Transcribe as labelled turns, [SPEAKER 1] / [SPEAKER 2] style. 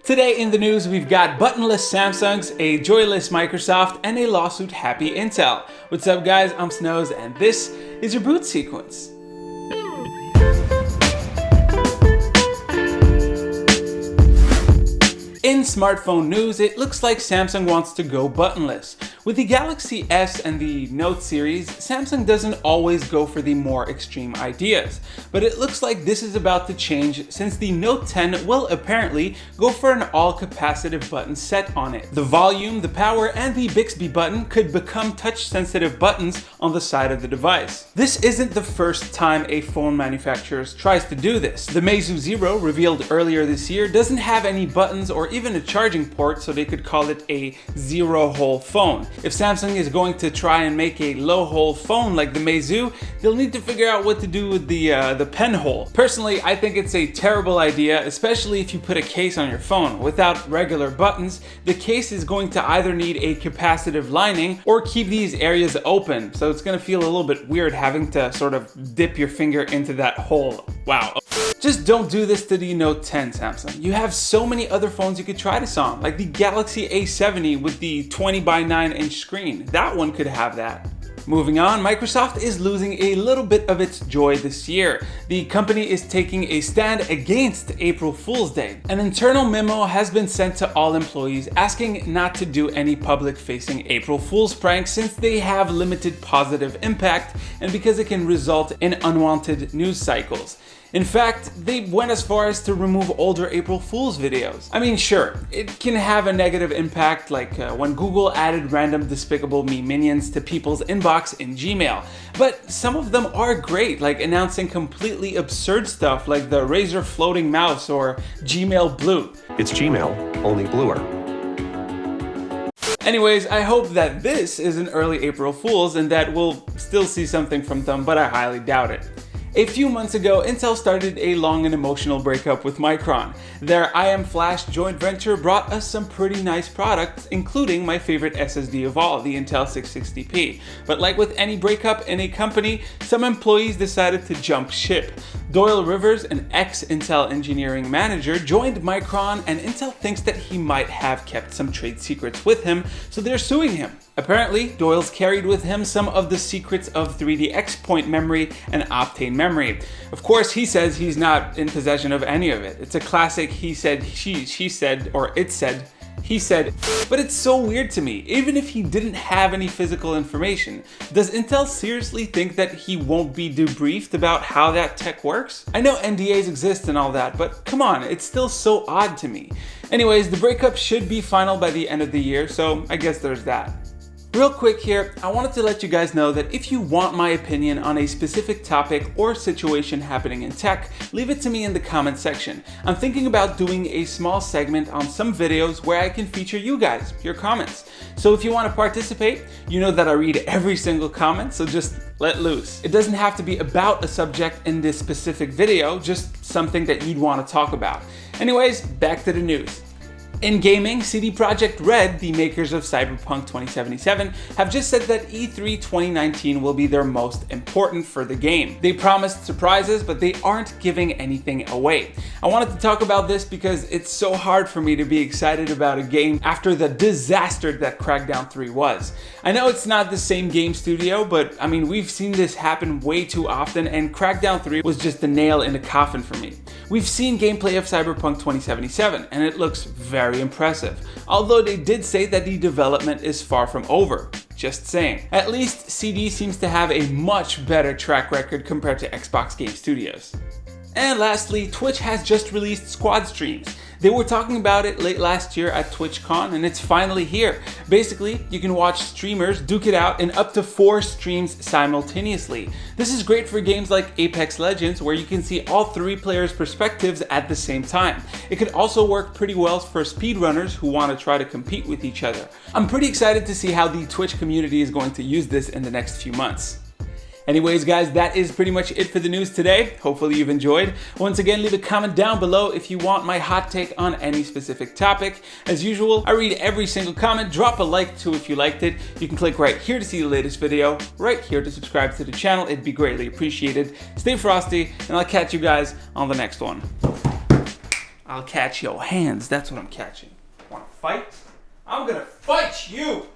[SPEAKER 1] Today in the news, we've got buttonless Samsungs, a joyless Microsoft, and a lawsuit-happy Intel. What's up guys, I'm Snows, and this is your boot sequence. In smartphone news, it looks like Samsung wants to go buttonless. With the Galaxy S and the Note series, Samsung doesn't always go for the more extreme ideas. But it looks like this is about to change since the Note 10 will apparently go for an all-capacitive button set on it. The volume, the power, and the Bixby button could become touch-sensitive buttons on the side of the device. This isn't the first time a phone manufacturer tries to do this. The Meizu Zero, revealed earlier this year, doesn't have any buttons or even a charging port, so they could call it a zero-hole phone. If Samsung is going to try and make a low-hole phone like the Meizu, they'll need to figure out what to do with the pen hole. Personally, I think it's a terrible idea, especially if you put a case on your phone. Without regular buttons, the case is going to either need a capacitive lining or keep these areas open, so it's going to feel a little bit weird having to sort of dip your finger into that hole. Wow. Just don't do this to the Note 10, Samsung. You have so many other phones you could try this on, like the Galaxy A70 with the 20x9-inch screen. That one could have that. Moving on, Microsoft is losing a little bit of its joy this year. The company is taking a stand against April Fool's Day. An internal memo has been sent to all employees asking not to do any public-facing April Fool's pranks since they have limited positive impact and because it can result in unwanted news cycles. In fact, they went as far as to remove older April Fool's videos. I mean, sure, it can have a negative impact, like when Google added random Despicable Me minions to people's inbox in Gmail. But some of them are great, like announcing completely absurd stuff like the Razer floating mouse or Gmail Blue.
[SPEAKER 2] It's Gmail, only bluer.
[SPEAKER 1] Anyways, I hope that this is an early April Fool's and that we'll still see something from them, but I highly doubt it. A few months ago, Intel started a long and emotional breakup with Micron. Their IM Flash joint venture brought us some pretty nice products, including my favorite SSD of all, the Intel 660p. But like with any breakup in a company, some employees decided to jump ship. Doyle Rivers, an ex-Intel engineering manager, joined Micron, and Intel thinks that he might have kept some trade secrets with him, so they're suing him. Apparently, Doyle's carried with him some of the secrets of 3DX point memory and Optane memory. Of course, he says he's not in possession of any of it. It's a classic he said, she said, or it said, he said. But it's so weird to me. Even if he didn't have any physical information, does Intel seriously think that he won't be debriefed about how that tech works? I know NDAs exist and all that, but come on, it's still so odd to me. Anyways, the breakup should be final by the end of the year, so I guess there's that. Real quick here, I wanted to let you guys know that if you want my opinion on a specific topic or situation happening in tech, leave it to me in the comment section. I'm thinking about doing a small segment on some videos where I can feature you guys, your comments. So if you want to participate, you know that I read every single comment, so just let loose. It doesn't have to be about a subject in this specific video, just something that you'd want to talk about. Anyways, back to the news. In gaming, CD Projekt Red, the makers of Cyberpunk 2077, have just said that E3 2019 will be their most important for the game. They promised surprises, but they aren't giving anything away. I wanted to talk about this because it's so hard for me to be excited about a game after the disaster that Crackdown 3 was. I know it's not the same game studio, but I mean, we've seen this happen way too often, and Crackdown 3 was just the nail in the coffin for me. We've seen gameplay of Cyberpunk 2077, and it looks very impressive, although they did say that the development is far from over. Just saying. At least CD seems to have a much better track record compared to Xbox Game Studios. And lastly, Twitch has just released squad streams. They were talking about it late last year at TwitchCon, and it's finally here. Basically, you can watch streamers duke it out in up to 4 streams simultaneously. This is great for games like Apex Legends, where you can see all 3 players' perspectives at the same time. It could also work pretty well for speedrunners who want to try to compete with each other. I'm pretty excited to see how the Twitch community is going to use this in the next few months. Anyways guys, that is pretty much it for the news today. Hopefully you've enjoyed. Once again, leave a comment down below if you want my hot take on any specific topic. As usual, I read every single comment. Drop a like too if you liked it. You can click right here to see the latest video, right here to subscribe to the channel. It'd be greatly appreciated. Stay frosty, and I'll catch you guys on the next one. I'll catch your hands. That's what I'm catching. Want to fight? I'm gonna fight you!